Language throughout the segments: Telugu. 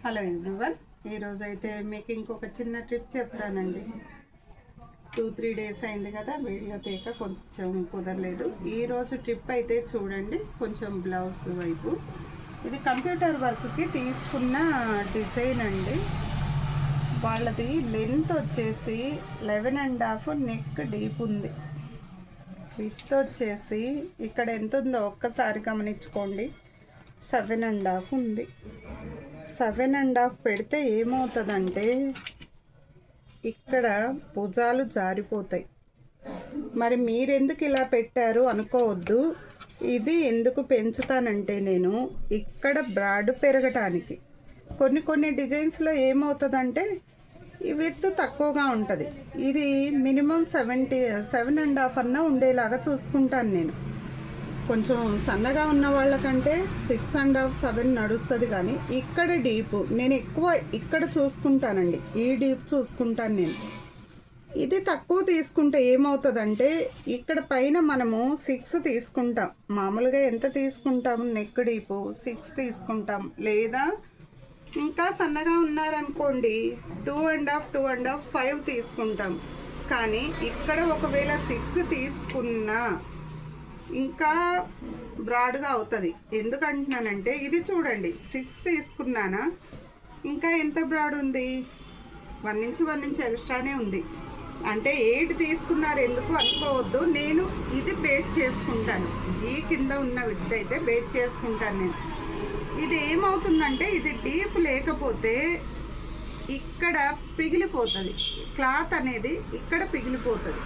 హలో ఎవ్రీవన్, ఈరోజు అయితే మీకు ఇంకొక చిన్న ట్రిప్ చెప్తానండి. 2-3 డేస్ అయింది కదా వీడియో తీయక, కొంచెం కుదరలేదు. ఈరోజు ట్రిప్ అయితే చూడండి, కొంచెం బ్లౌజ్ వైపు. ఇది కంప్యూటర్ వర్క్కి తీసుకున్న డిజైన్ అండి. వాళ్ళది లెంత్ వచ్చేసి 11.5 నెక్ డీప్ ఉంది. విడ్త్ వచ్చేసి ఇక్కడ ఎంత ఉందో ఒక్కసారి గమనించుకోండి, 7.5 ఉంది. 7.5 పెడితే ఏమవుతుందంటే ఇక్కడ భుజాలు జారిపోతాయి. మరి మీరెందుకు ఇలా పెట్టారు అనుకోవద్దు. ఇది ఎందుకు పెంచుతానంటే నేను ఇక్కడ బ్రాడ్ పెరగటానికి. కొన్ని డిజైన్స్లో ఏమవుతుందంటే ఈ విడ్త్ తక్కువగా ఉంటుంది. ఇది మినిమం 7.5 అన్నా ఉండేలాగా చూసుకుంటాను నేను. కొంచెం సన్నగా ఉన్న వాళ్ళకంటే 6.5, 7 నడుస్తుంది. కానీ ఇక్కడ డీప్ నేను ఎక్కువ ఇక్కడ చూసుకుంటానండి. ఈ డీప్ చూసుకుంటాను నేను. ఇది తక్కువ తీసుకుంటే ఏమవుతుందంటే ఇక్కడ పైన మనము 6 తీసుకుంటాం. మామూలుగా ఎంత తీసుకుంటాం, నెక్ డీపు 6 తీసుకుంటాం. లేదా ఇంకా సన్నగా ఉన్నారనుకోండి 2.5, 5 తీసుకుంటాం. కానీ ఇక్కడ ఒకవేళ 6 తీసుకున్నా ఇంకా బ్రాడ్గా అవుతుంది. ఎందుకంటున్నానంటే ఇది చూడండి, 6 తీసుకున్నానా, ఇంకా ఎంత బ్రాడ్ ఉంది, 1 ఇంచ్ ఎక్స్ట్రానే ఉంది. అంటే 8 తీసుకున్నారు ఎందుకు అనుకోవద్దు. నేను ఇది బేస్ చేసుకుంటాను. ఈ కింద ఉన్న విడ్త్ అయితే బేస్ చేసుకుంటాను నేను. ఇది ఏమవుతుందంటే ఇది డీప్ లేకపోతే ఇక్కడ పిగిలిపోతుంది. క్లాత్ అనేది ఇక్కడ పిగిలిపోతుంది.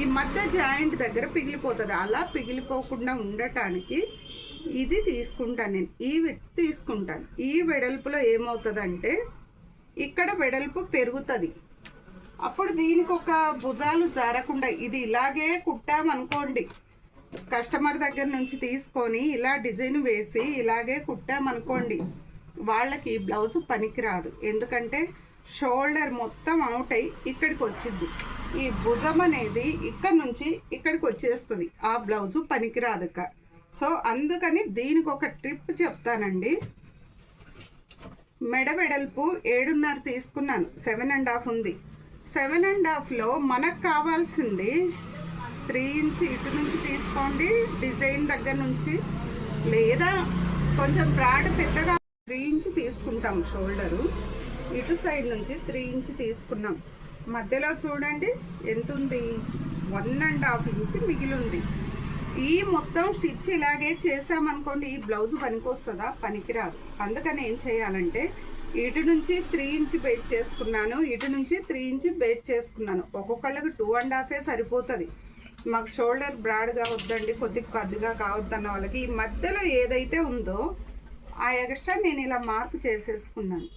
ఈ మధ్య జాయింట్ దగ్గర పిగిలిపోతుంది. అలా పిగిలిపోకుండా ఉండటానికి ఇది తీసుకుంటాను నేను. ఈ విడ్త్ తీసుకుంటాను. ఈ వెడల్పులో ఏమవుతుందంటే ఇక్కడ వెడల్పు పెరుగుతుంది. అప్పుడు దీనికి ఒక భుజాలు జారకుండా ఇది ఇలాగే కుట్టామనుకోండి, కస్టమర్ దగ్గర నుంచి తీసుకొని ఇలా డిజైన్ వేసి ఇలాగే కుట్టామనుకోండి, వాళ్ళకి బ్లౌజ్ పనికిరాదు. ఎందుకంటే షోల్డర్ మొత్తం అవుట్ అయ్యి ఇక్కడికి వచ్చింది. ఈ భుజం అనేది ఇక్కడ నుంచి ఇక్కడికి వచ్చేస్తుంది. ఆ బ్లౌజు పనికిరాదు. సో అందుకని దీనికి ఒక ట్రిప్ చెప్తానండి. మెడ వెడల్పు 7.5 తీసుకున్నాను. 7.5 ఉంది. 7.5లో మనకు కావాల్సింది 3 ఇంచ్ ఇటు నుంచి తీసుకోండి, డిజైన్ దగ్గర నుంచి. లేదా కొంచెం బ్రాడ్ పెద్దగా 3 ఇంచ్ తీసుకుంటాం. షోల్డరు ఇటు సైడ్ నుంచి 3 ఇంచ్ తీసుకున్నాం. మధ్యలో చూడండి ఎంత ఉంది, 1.5 ఇంచ్ మిగిలి ఉంది. ఈ మొత్తం స్టిచ్ ఇలాగే చేసామనుకోండి, ఈ బ్లౌజ్ పనికొస్తుందా, పనికిరాదు. అందుకని ఏం చేయాలంటే ఇటు నుంచి 3 ఇంచ్ బేస్ చేసుకున్నాను, ఇటు నుంచి 3 ఇంచ్ బేస్ చేసుకున్నాను. ఒక్కొక్కళ్ళకి 2.5 సరిపోతుంది. మాకు షోల్డర్ బ్రాడ్గా వద్దండి, కొద్దిగా కావద్దన్న వాళ్ళకి ఈ మధ్యలో ఏదైతే ఉందో ఆ ఎక్స్ట్రా నేను ఇలా మార్క్ చేసేసుకున్నాను.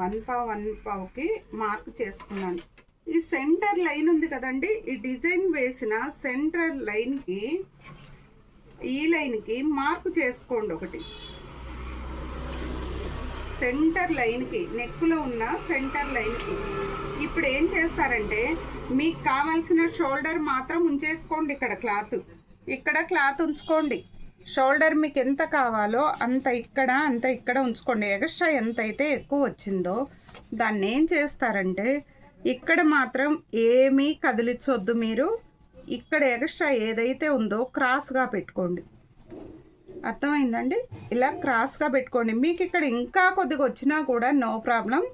1.5కి మార్క్ చేసుకున్నాను. ఈ సెంటర్ లైన్ ఉంది కదండి, ఈ డిజైన్ వేసిన సెంటర్ లైన్కి ఈ లైన్కి మార్క్ చేసుకోండి. ఒకటి సెంటర్ లైన్కి, నెక్లో ఉన్న సెంటర్ లైన్కి. ఇప్పుడు ఏం చేస్తారంటే మీకు కావాల్సిన షోల్డర్ మాత్రం ఉంచేసుకోండి. ఇక్కడ క్లాత్ ఉంచుకోండి. షోల్డర్ మీకు ఎంత కావాలో అంత ఇక్కడ ఉంచుకోండి. ఎక్స్ట్రా ఎంత అయితే ఎక్కువ వచ్చిందో దాన్ని ఏం చేస్తారంటే ఇక్కడ మాత్రం ఏమీ కదిలించొద్దు. మీరు ఇక్కడ ఎక్స్ట్రా ఏదైతే ఉందో క్రాస్గా పెట్టుకోండి. అర్థమైందండి? ఇలా క్రాస్గా పెట్టుకోండి. మీకు ఇక్కడ ఇంకా కొద్దిగా వచ్చినా కూడా నో ప్రాబ్లం.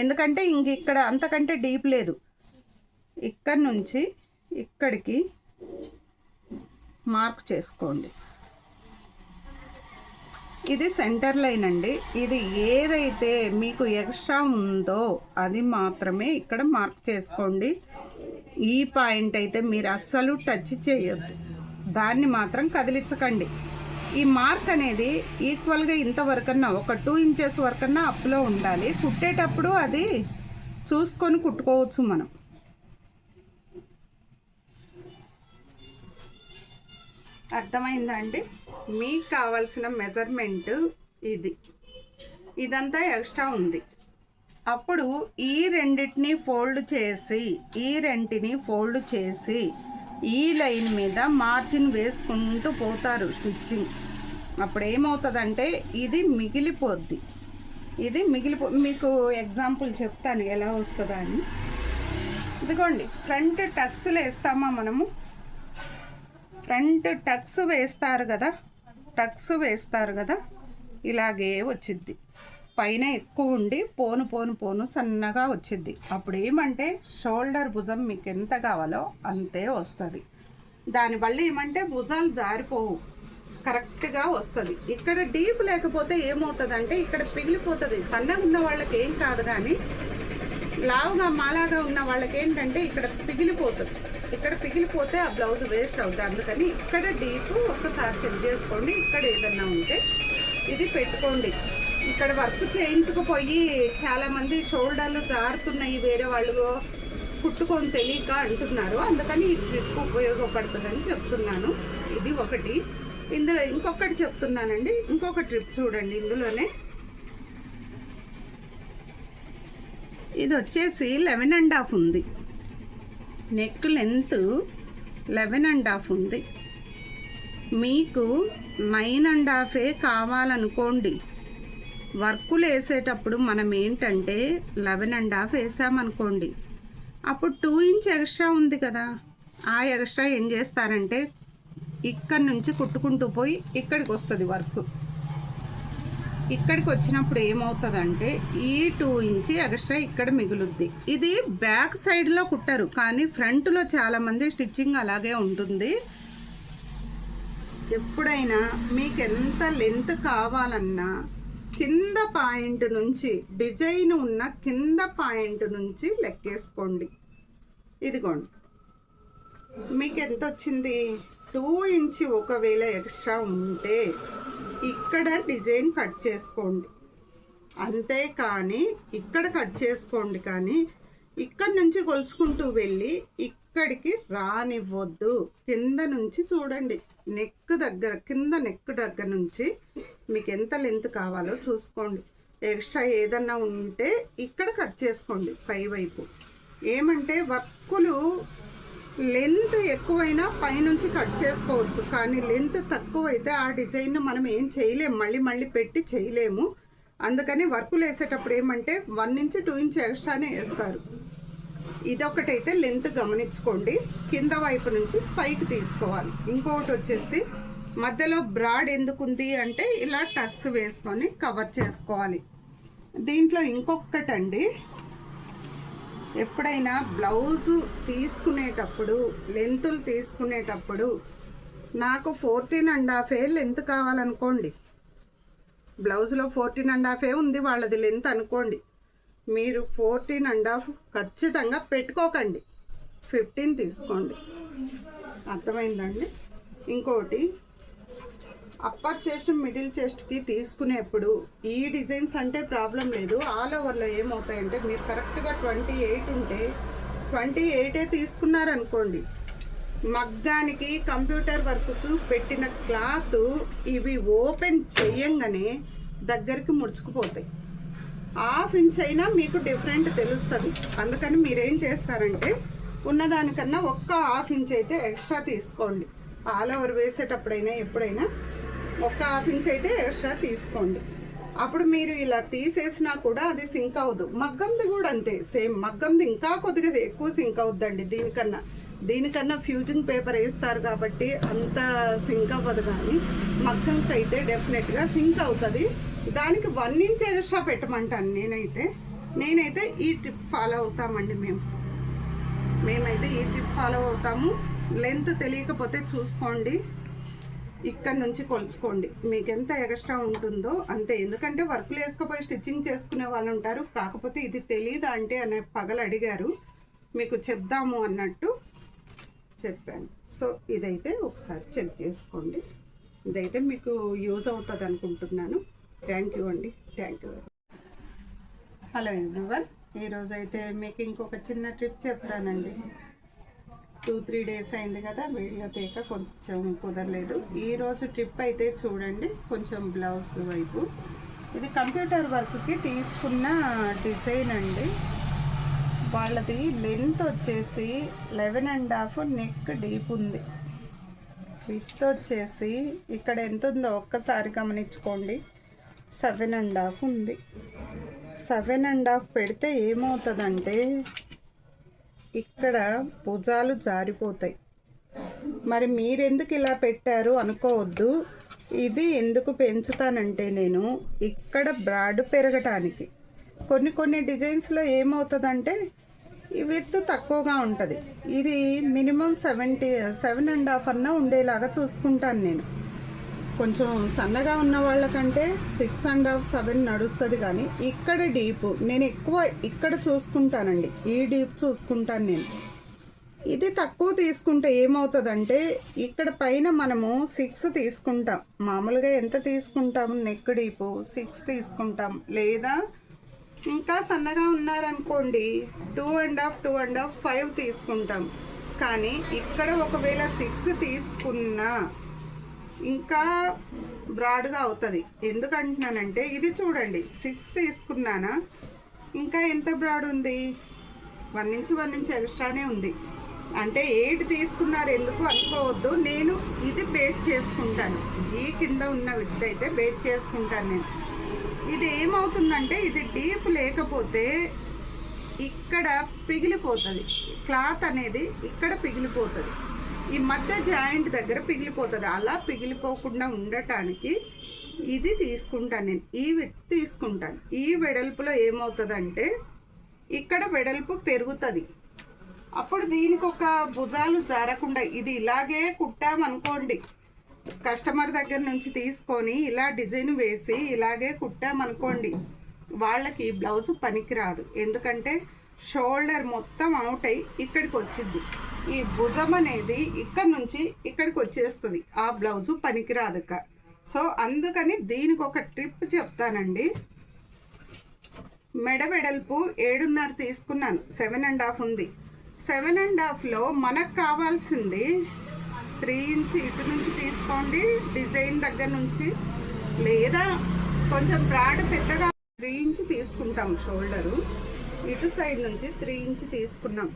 ఎందుకంటే ఇక్కడ అంతకంటే డీప్ లేదు. ఇక్కడ నుంచి ఇక్కడికి మార్క్ చేసుకోండి. ఇది సెంటర్ లైన్ అండి. ఇది ఏదైతే మీకు ఎక్స్ట్రా ఉందో అది మాత్రమే ఇక్కడ మార్క్ చేసుకోండి. ఈ పాయింట్ అయితే మీరు అస్సలు టచ్ చేయొద్దు. దాన్ని మాత్రం కదిలించకండి. ఈ మార్క్ అనేది ఈక్వల్గా ఇంతవరకన్నా ఒక 2 ఇంచెస్ వరకన్నా అప్లో ఉండాలి. కుట్టేటప్పుడు అది చూసుకొని కుట్టుకోవచ్చు మనం. అర్థమైందా అండి? మీకు కావాల్సిన మెజర్మెంట్ ఇదంతా ఎక్స్ట్రా ఉంది. అప్పుడు ఈ రెండింటిని ఫోల్డ్ చేసి ఈ లైన్ మీద మార్జిన్ వేసుకుంటూ పోతారు స్టిచ్చింగ్. అప్పుడు ఏమవుతుందంటే ఇది మిగిలిపోద్ది. మీకు ఎగ్జాంపుల్ చెప్తాను ఎలా వస్తుందా అని. ఇదిగోండి, ఫ్రంట్ టక్స్లు వేస్తామా మనము, ఫ్రంట్ టక్స్ వేస్తారు కదా, ఇలాగే వచ్చిద్ది. పైన ఎక్కువ ఉండి పోను సన్నగా వచ్చిద్ది. అప్పుడు ఏమంటే షోల్డర్ భుజం మీకు ఎంత కావాలో అంతే వస్తుంది. దానివల్ల ఏమంటే భుజాలు జారిపోవు, కరెక్ట్గా వస్తుంది. ఇక్కడ డీప్ లేకపోతే ఏమవుతుందంటే ఇక్కడ పిగిలిపోతుంది. సన్నగా ఉన్న వాళ్ళకి ఏం కాదు, కానీ లావుగా మాలాగా ఉన్న వాళ్ళకి ఏంటంటే ఇక్కడ పిగిలిపోతుంది. ఇక్కడ పిగిలిపోతే ఆ బ్లౌజ్ వేస్ట్ అవుతుంది. అందుకని ఇక్కడ డీప్ ఒక్కసారి చెక్ చేసుకోండి. ఇక్కడ ఏదన్నా ఉంటే ఇది పెట్టుకోండి. ఇక్కడ వర్క్ చేయించుకుపోయి చాలామంది షోల్డర్లు జారుతున్నాయి, వేరే వాళ్ళు కుట్టుకొని తెలియక అంటున్నారు. అందుకని ఈ ట్రిప్ ఉపయోగపడుతుందని చెప్తున్నాను. ఇది ఒకటి. ఇందులో ఇంకొకటి చెప్తున్నానండి, ఇంకొక ట్రిప్ చూడండి. ఇందులోనే ఇది వచ్చేసి 11.5 ఉంది. నెక్ లెంత్ 11.5 ఉంది. మీకు 9.5 కావాలనుకోండి. వర్కులు వేసేటప్పుడు మనం ఏంటంటే 11.5 వేసామనుకోండి, అప్పుడు 2 ఇంచ్ ఎక్స్ట్రా ఉంది కదా, ఆ ఎక్స్ట్రా ఏం చేస్తారంటే ఇక్కడ నుంచి కుట్టుకుంటూ పోయి ఇక్కడికి వస్తుంది వర్క్. ఇక్కడికి వచ్చినప్పుడు ఏమవుతుందంటే ఈ 2 ఇంచ్ ఎక్స్ట్రా ఇక్కడ మిగులుద్ది. ఇది బ్యాక్ సైడ్లో కుట్టరు, కానీ ఫ్రంట్లో చాలామంది స్టిచ్చింగ్ అలాగే ఉంటుంది. ఎప్పుడైనా మీకు ఎంత లెంత్ కావాలన్నా కింద పాయింట్ నుంచి, డిజైన్ ఉన్న కింద పాయింట్ నుంచి లెక్కేసుకోండి. ఇదిగోండి, మీకు ఎంత వచ్చింది? 2 ఇంచ్ ఒకవేళ ఎక్స్ట్రా ఉంటే ఇక్కడ డిజైన్ కట్ చేసుకోండి, అంతేకాని ఇక్కడ కట్ చేసుకోండి. కానీ ఇక్కడ నుంచి కొలుచుకుంటూ వెళ్ళి ఇక్కడికి రానివ్వద్దు. కింద నుంచి చూడండి, నెక్ దగ్గర, కింద నెక్ దగ్గర నుంచి మీకు ఎంత లెంత్ కావాలో చూసుకోండి. ఎక్స్ట్రా ఏదన్నా ఉంటే ఇక్కడ కట్ చేసుకోండి పై వైపు. ఏమంటే వర్కులు లెంత్ ఎక్కువైనా పైనుంచి కట్ చేసుకోవచ్చు, కానీ లెంత్ తక్కువైతే ఆ డిజైన్ మనం ఏం చేయలేము, మళ్ళీ పెట్టి చేయలేము. అందుకని వర్కులు వేసేటప్పుడు ఏమంటే 1 నుంచి 2 ఇంచ్ ఎక్స్ట్రానే వేస్తారు. ఇదొకటైతే లెంత్ గమనించుకోండి. కింద వైపు నుంచి పైకి తీసుకోవాలి. ఇంకొకటి వచ్చేసి మధ్యలో బ్రాడ్ ఎందుకుంది అంటే ఇలా టక్స్ వేసుకొని కవర్ చేసుకోవాలి. దీంట్లో ఇంకొకటండి, ఎప్పుడైనా బ్లౌజు తీసుకునేటప్పుడు, లెంతులు తీసుకునేటప్పుడు నాకు 14.5 లెంత్ కావాలనుకోండి, బ్లౌజ్లో 14.5 ఉంది వాళ్ళది లెంత్ అనుకోండి, మీరు 14.5 ఖచ్చితంగా పెట్టుకోకండి, 15 తీసుకోండి. అర్థమైందండి? ఇంకోటి, అప్పర్ చెస్ట్ మిడిల్ చెస్ట్కి తీసుకునేప్పుడు ఈ డిజైన్స్ అంటే ప్రాబ్లం లేదు. ఆల్ ఓవర్లో ఏమవుతాయంటే మీరు కరెక్ట్గా 28 ఉంటే 28 తీసుకున్నారనుకోండి, మగ్గానికి కంప్యూటర్ వర్క్కు పెట్టిన క్లాత్ ఇవి ఓపెన్ చేయంగానే దగ్గరికి ముడుచుకుపోతాయి. 1/2 ఇంచ్ అయినా మీకు డిఫరెంట్ తెలుస్తుంది. అందుకని మీరేం చేస్తారంటే ఉన్నదానికన్నా 1/2 ఇంచ్ అయితే ఎక్స్ట్రా తీసుకోండి. ఆల్ ఓవర్ వేసేటప్పుడైనా ఎప్పుడైనా 1/2 ఇంచ్ అయితే ఎక్స్ట్రా తీసుకోండి. అప్పుడు మీరు ఇలా తీసేసినా కూడా అది సింక్ అవ్వదు. మగ్గంది కూడా అంతే, సేమ్. మగ్గంది ఇంకా కొద్దిగా ఎక్కువ సింక్ అవుద్దండి దీనికన్నా ఫ్యూజింగ్ పేపర్ వేస్తారు కాబట్టి అంత సింక్ అవ్వదు, కానీ మగ్గంకి అయితే డెఫినెట్గా సింక్ అవుతుంది. దానికి 1 ఇంచ్ ఎక్స్ట్రా పెట్టమంటాను నేనైతే ఈ ట్రిప్ ఫాలో అవుతామండి. మేమైతే ఈ ట్రిప్ ఫాలో అవుతాము. లెంత్ తెలియకపోతే చూసుకోండి, ఇక్కడ నుంచి కొలుచుకోండి, మీకు ఎంత ఎక్స్ట్రా ఉంటుందో అంతే. ఎందుకంటే వర్క్లు వేసుకుపోయి స్టిచ్చింగ్ చేసుకునే వాళ్ళు ఉంటారు. కాకపోతే ఇది తెలీదా అంటే అనే పగలు అడిగారు, మీకు చెప్దాము అన్నట్టు చెప్పాను. సో ఇదైతే ఒకసారి చెక్ చేసుకోండి. ఇదైతే మీకు యూజ్ అవుతుంది అనుకుంటున్నాను. థ్యాంక్ యూ అండి, థ్యాంక్ యూ. హలో ఎవ్రీవన్, ఈరోజైతే మీకు ఇంకొక చిన్న ట్రిప్ చెప్తానండి. 2-3 డేస్ అయింది కదా వీడియో తీయక, కొంచెం కుదరలేదు. ఈరోజు ట్రిప్ అయితే చూడండి, కొంచెం బ్లౌజ్ వైపు. ఇది కంప్యూటర్ వర్క్కి తీసుకున్న డిజైన్ అండి. వాళ్ళది లెంత్ వచ్చేసి 11.5 నెక్ డీప్ ఉంది. విత్ వచ్చేసి ఇక్కడ ఎంత ఉందో ఒక్కసారి గమనించుకోండి. 7.5 ఉంది. 7.5 పెడితే ఏమవుతుందంటే ఇక్కడ భుజాలు జారిపోతాయి. మరి మీరెందుకు ఇలా పెట్టారు అనుకోవద్దు. ఇది ఎందుకు పెంచుతానంటే నేను ఇక్కడ బ్రాడ్ పెరగటానికి. కొన్ని డిజైన్స్లో ఏమవుతుందంటే ఈ విత్ తక్కువగా ఉంటుంది. ఇది మినిమం 7.5 అన్నా ఉండేలాగా చూసుకుంటాను నేను. కొంచెం సన్నగా ఉన్న వాళ్ళకంటే 6.5 7 నడుస్తుంది. కానీ ఇక్కడ డీప్ నేను ఎక్కువ ఇక్కడ చూసుకుంటానండి. ఈ డీప్ చూసుకుంటాను నేను. ఇది తక్కువ తీసుకుంటే ఏమవుతుందంటే ఇక్కడ పైన మనము 6 తీసుకుంటాం. మామూలుగా ఎంత తీసుకుంటాం? నెక్ డీపు 6 తీసుకుంటాం. లేదా ఇంకా సన్నగా ఉన్నారనుకోండి 2.5 5 తీసుకుంటాం. కానీ ఇక్కడ ఒకవేళ 6 తీసుకున్నా ఇంకా బ్రాడ్గా అవుతుంది. ఎందుకంటున్నానంటే ఇది చూడండి, 6 తీసుకున్నానా ఇంకా ఎంత బ్రాడ్ ఉంది? 1 ఇంచ్ ఎక్స్ట్రానే ఉంది. అంటే 8 తీసుకున్నారు ఎందుకు అనుకోవద్దు. నేను ఇది బేస్ చేసుకుంటాను. ఈ కింద ఉన్న విత్ అయితే బేస్ చేసుకుంటాను నేను. ఇది ఏమవుతుందంటే ఇది డీప్ లేకపోతే ఇక్కడ పిగిలిపోతుంది. క్లాత్ అనేది ఇక్కడ పిగిలిపోతుంది. ఈ మధ్య జాయింట్ దగ్గర పిగిలిపోతుంది. అలా పిగిలిపోకుండా ఉండటానికి ఇది తీసుకుంటాను నేను. ఈ విత్ తీసుకుంటాను. ఈ వెడల్పులో ఏమవుతుందంటే ఇక్కడ వెడల్పు పెరుగుతుంది. అప్పుడు దీనికి ఒక భుజాలు జారకుండా ఇది ఇలాగే కుట్టామనుకోండి, కస్టమర్ దగ్గర నుంచి తీసుకొని ఇలా డిజైన్ వేసి ఇలాగే కుట్టామనుకోండి, వాళ్ళకి బ్లౌజ్ పనికిరాదు. ఎందుకంటే షోల్డర్ మొత్తం అవుట్ అయ్యి ఇక్కడికి వచ్చింది. ఈ భుజం అనేది ఇక్కడ నుంచి ఇక్కడికి వచ్చేస్తుంది. ఆ బ్లౌజు పనికిరాదు. సో అందుకని దీనికి ఒక ట్రిప్ చెప్తానండి. మెడ వెడల్పు 7.5 తీసుకున్నాను. 7.5 ఉంది. 7.5లో మనకు కావాల్సింది 3 ఇంచ్ ఇటు నుంచి తీసుకోండి డిజైన్ దగ్గర నుంచి. లేదా కొంచెం బ్రాడ్ పెద్దగా 3 ఇంచ్ తీసుకుంటాం. షోల్డరు ఇటు సైడ్ నుంచి 3 ఇంచ్ తీసుకున్నాం.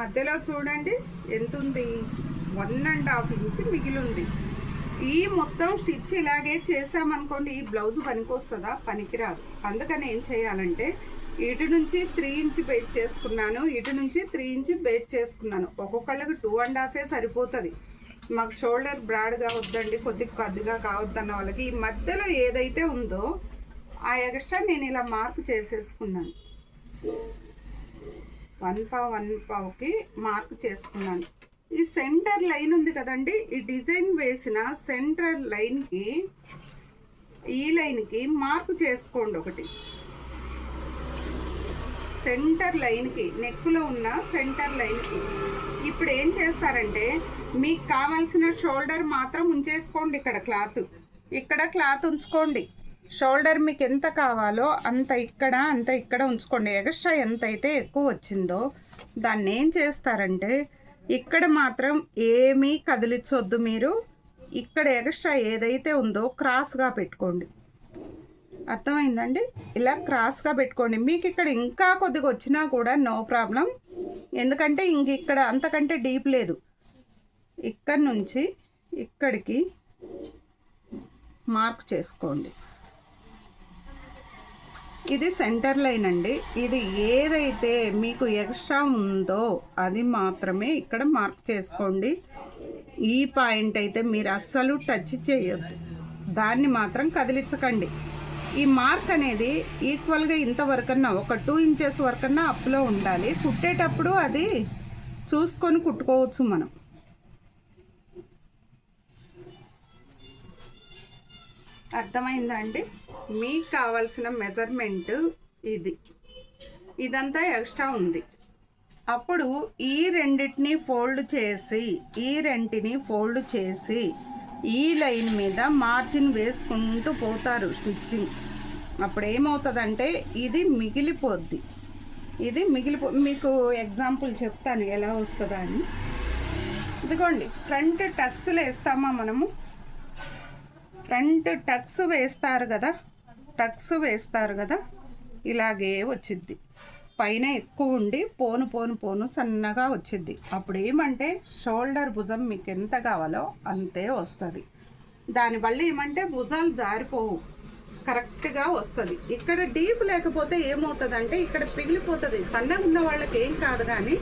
మధ్యలో చూడండి ఎంత ఉంది? 1.5 ఇంచ్ మిగిలి ఉంది. ఈ మొత్తం స్టిచ్ ఇలాగే చేసామనుకోండి ఈ బ్లౌజ్ పనికొస్తుందా? పనికిరాదు. అందుకని ఏం చేయాలంటే ఇటు నుంచి 3 ఇంచ్ బేస్ చేసుకున్నాను, ఇటు నుంచి 3 ఇంచ్ బేస్ చేసుకున్నాను. ఒక్కొక్కళ్ళకి 2.5 సరిపోతుంది. మాకు షోల్డర్ బ్రాడ్గా వద్దండి, కొద్దిగా కావద్దన్న వాళ్ళకి ఈ మధ్యలో ఏదైతే ఉందో ఆ ఎక్స్ట్రా నేను ఇలా మార్క్ చేసేసుకున్నాను. 1.5కి మార్క్ చేసుకున్నాను. ఈ సెంటర్ లైన్ ఉంది కదండి, ఈ డిజైన్ వేసిన సెంటర్ లైన్కి ఈ లైన్కి మార్క్ చేసుకోండి. ఒకటి సెంటర్ లైన్కి, నెక్లో ఉన్న సెంటర్ లైన్కి. ఇప్పుడు ఏం చేస్తారంటే మీకు కావాల్సిన షోల్డర్ మాత్రం ఉంచేసుకోండి. ఇక్కడ క్లాత్ ఉంచుకోండి. షోల్డర్ మీకు ఎంత కావాలో అంత ఇక్కడ ఉంచుకోండి. ఎక్స్ట్రా ఎంత అయితే ఎక్కువ వచ్చిందో దాన్ని ఏం చేస్తారంటే ఇక్కడ మాత్రం ఏమీ కదిలించొద్దు. మీరు ఇక్కడ ఎక్స్ట్రా ఏదైతే ఉందో క్రాస్గా పెట్టుకోండి. అర్థమైందండి? ఇలా క్రాస్గా పెట్టుకోండి. మీకు ఇక్కడ ఇంకా కొద్దిగా వచ్చినా కూడా నో ప్రాబ్లం. ఎందుకంటే ఇక్కడ అంతకంటే డీప్ లేదు. ఇక్కడ నుంచి ఇక్కడికి మార్క్ చేసుకోండి. ఇది సెంటర్ లైన్ అండి. ఇది ఏదైతే మీకు ఎక్స్ట్రా ఉందో అది మాత్రమే ఇక్కడ మార్క్ చేసుకోండి. ఈ పాయింట్ అయితే మీరు అస్సలు టచ్ చేయొద్దు. దాన్ని మాత్రం కదిలించకండి. ఈ మార్క్ అనేది ఈక్వల్గా ఇంతవరకన్నా ఒక 2 ఇంచెస్ వరకన్నా అప్లో ఉండాలి. కుట్టేటప్పుడు అది చూసుకొని కుట్టుకోవచ్చు మనం. అర్థమైందా అండి? మీకు కావాల్సిన మెజర్మెంట్ ఇదంతా ఎక్స్ట్రా ఉంది. అప్పుడు ఈ రెండింటిని ఫోల్డ్ చేసి ఈ లైన్ మీద మార్జిన్ వేసుకుంటూ పోతారు స్టిచ్చింగ్. అప్పుడు ఏమవుతుందంటే ఇది మిగిలిపోద్ది. మీకు ఎగ్జాంపుల్ చెప్తాను ఎలా వస్తుందా అని. ఇదిగోండి, ఫ్రంట్ టక్స్లు వేస్తామా మనము? ఫ్రంట్ టక్స్ వేస్తారు కదా, ఇలాగే వచ్చిద్ది. పైన ఎక్కువ ఉండి పోను పోను పోను సన్నగా వచ్చింది. అప్పుడు ఏమంటే షోల్డర్ భుజం మీకు ఎంత కావాలో అంతే వస్తుంది. దానివల్ల ఏమంటే భుజాలు జారిపోవు, కరెక్ట్గా వస్తుంది. ఇక్కడ డీప్ లేకపోతే ఏమవుతుందంటే ఇక్కడ పిగిలిపోతుంది. సన్నగా ఉన్న వాళ్ళకి ఏం కాదు, కానీ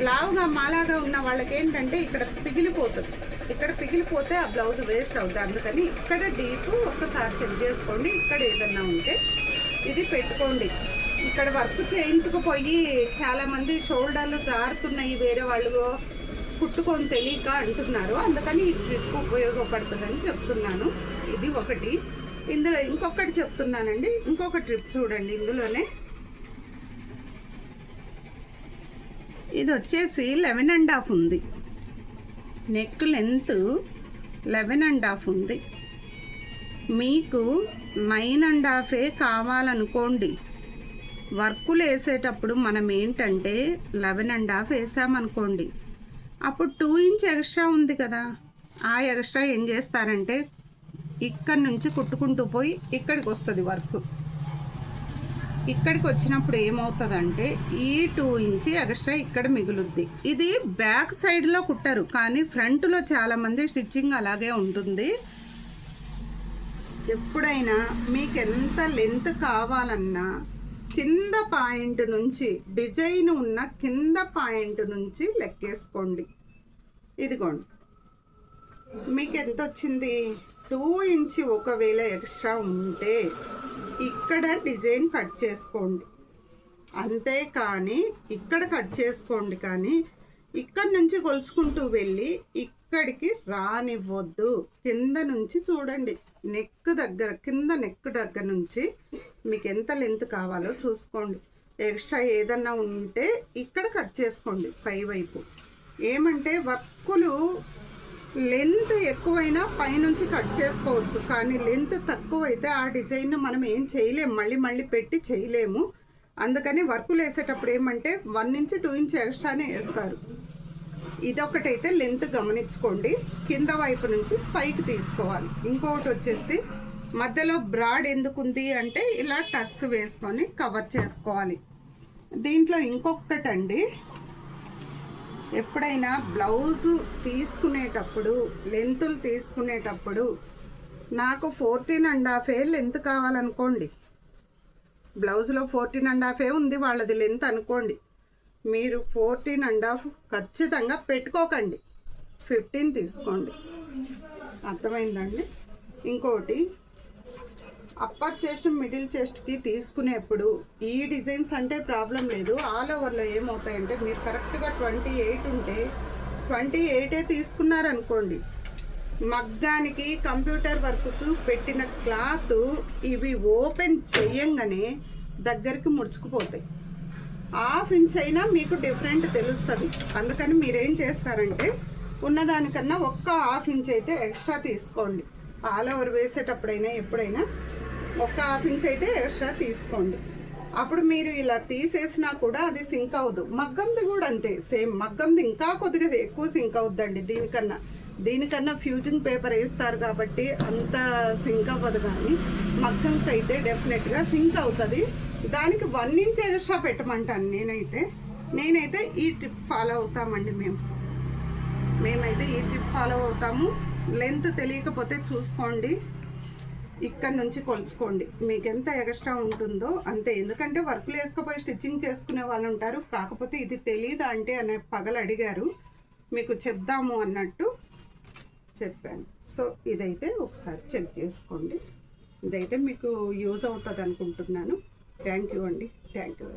లావుగా మాలాగా ఉన్న వాళ్ళకి ఏంటంటే ఇక్కడ పిగిలిపోతుంది. ఇక్కడ పిగిలిపోతే ఆ బ్లౌజ్ వేస్ట్ అవుతుంది. అందుకని ఇక్కడ డీప్ ఒక్కసారి చెక్ చేసుకోండి. ఇక్కడ ఏదన్నా ఉంటే ఇది పెట్టుకోండి. ఇక్కడ వర్క్ చేయించుకుపోయి చాలామంది షోల్డర్లు జారుతున్నాయి, వేరే వాళ్ళు కుట్టుకొని తెలియక అంటున్నారు. అందుకని ఈ ట్రిప్ ఉపయోగపడుతుందని చెప్తున్నాను. ఇది ఒకటి. ఇందులో ఇంకొకటి చెప్తున్నానండి, ఇంకొక ట్రిప్ చూడండి. ఇందులోనే ఇది వచ్చేసి 11.5 ఉంది. నెక్ లెంత్ 11.5 ఉంది. మీకు 9.5 కావాలనుకోండి. వర్కులు వేసేటప్పుడు మనం ఏంటంటే 11.5 వేసామనుకోండి, అప్పుడు 2 ఇంచ్ ఎక్స్ట్రా ఉంది కదా, ఆ ఎక్స్ట్రా ఏం చేస్తారంటే ఇక్కడ నుంచి కుట్టుకుంటూ పోయి ఇక్కడికి వస్తుంది వర్క్. ఇక్కడికి వచ్చినప్పుడు ఏమవుతుందంటే ఈ 2 ఇంచ్ ఎక్స్ట్రా ఇక్కడ మిగులుద్ది. ఇది బ్యాక్ సైడ్లో కుట్టరు, కానీ ఫ్రంట్లో చాలామంది స్టిచ్చింగ్ అలాగే ఉంటుంది. ఎప్పుడైనా మీకు ఎంత లెంత్ కావాలన్నా కింద పాయింట్ నుంచి, డిజైన్ ఉన్న కింద పాయింట్ నుంచి లెక్కేసుకోండి. ఇదిగోండి, మీకు ఎంత వచ్చింది? 2 ఇంచ్ ఒకవేళ ఎక్స్ట్రా ఉంటే ఇక్కడ డిజైన్ కట్ చేసుకోండి, అంతే. కానీ ఇక్కడ కట్ చేసుకోండి, కానీ ఇక్కడ నుంచి కొలుచుకుంటూ వెళ్ళి ఇక్కడికి రానివ్వద్దు. కింద నుంచి చూడండి, నెక్ దగ్గర, కింద నెక్ దగ్గర నుంచి మీకు ఎంత లెంత్ కావాలో చూసుకోండి. ఎక్స్ట్రా ఏదన్నా ఉంటే ఇక్కడ కట్ చేసుకోండి పై వైపు. ఏమంటే వర్కులు లెంత్ ఎక్కువైనా పైనుంచి కట్ చేసుకోవచ్చు, కానీ లెంత్ తక్కువైతే ఆ డిజైన్ మనం ఏం చేయలేము, మళ్ళీ మళ్ళీ పెట్టి చేయలేము. అందుకని వర్కులు వేసేటప్పుడు ఏమంటే 1 నుంచి 2 ఇంచ్ ఎక్స్ట్రానే వేస్తారు. ఇదొకటైతే లెంత్ గమనించుకోండి. కింద వైపు నుంచి పైకి తీసుకోవాలి. ఇంకొకటి వచ్చేసి మధ్యలో బ్రాడ్ ఎందుకుంది అంటే ఇలా టక్స్ వేసుకొని కవర్ చేసుకోవాలి. దీంట్లో ఇంకొకటండి, ఎప్పుడైనా బ్లౌజు తీసుకునేటప్పుడు, లెంతులు తీసుకునేటప్పుడు నాకు 14.5 లెంత్ కావాలనుకోండి, బ్లౌజ్లో 14.5 ఉంది వాళ్ళది లెంత్ అనుకోండి, మీరు 14.5 ఖచ్చితంగా పెట్టుకోకండి, 15 తీసుకోండి. అర్థమైందండి? ఇంకోటి, అప్పర్ చెస్ట్ మిడిల్ చెస్ట్కి తీసుకునేప్పుడు ఈ డిజైన్స్ అంటే ప్రాబ్లం లేదు. ఆల్ ఓవర్లో ఏమవుతాయంటే మీరు కరెక్ట్గా 28 ఉంటే 28 తీసుకున్నారనుకోండి, మగ్గానికి కంప్యూటర్ వర్క్కు పెట్టిన క్లాత్ ఇవి ఓపెన్ చేయంగానే దగ్గరికి ముడుచుకుపోతాయి. 1/2 ఇంచ్ అయినా మీకు డిఫరెంట్ తెలుస్తుంది. అందుకని మీరేం చేస్తారంటే ఉన్నదానికన్నా 1/2 ఇంచ్ అయితే ఎక్స్ట్రా తీసుకోండి. ఆల్ ఓవర్ వేసేటప్పుడైనా ఎప్పుడైనా 1/2 ఇంచ్ అయితే ఎక్స్ట్రా తీసుకోండి. అప్పుడు మీరు ఇలా తీసేసినా కూడా అది సింక్ అవ్వదు. మగ్గంది కూడా అంతే, సేమ్. మగ్గంది ఇంకా కొద్దిగా ఎక్కువ సింక్ అవుద్దండి దీనికన్నా ఫ్యూజింగ్ పేపర్ వేస్తారు కాబట్టి అంత సింక్ అవ్వదు, కానీ మగ్గంకి అయితే డెఫినెట్గా సింక్ అవుతుంది. దానికి 1 ఇంచ్ ఎక్స్ట్రా పెట్టమంటాను నేనైతే ఈ ట్రిప్ ఫాలో అవుతామండి. మేమైతే ఈ ట్రిప్ ఫాలో అవుతాము. లెంత్ తెలియకపోతే చూసుకోండి, ఇక్కడ నుంచి కొలుచుకోండి, మీకు ఎంత ఎక్స్ట్రా ఉంటుందో అంతే. ఎందుకంటే వర్క్లు వేసుకుపోయి స్టిచ్చింగ్ చేసుకునే వాళ్ళు ఉంటారు, కాకపోతే ఇది తెలియదా అంటే అనే పగలు అడిగారు, మీకు చెప్దాము అన్నట్టు చెప్పాను. సో ఇదైతే ఒకసారి చెక్ చేసుకోండి. ఇదైతే మీకు యూజ్ అవుతుంది అనుకుంటున్నాను. థ్యాంక్ యూ అండి. Thank you.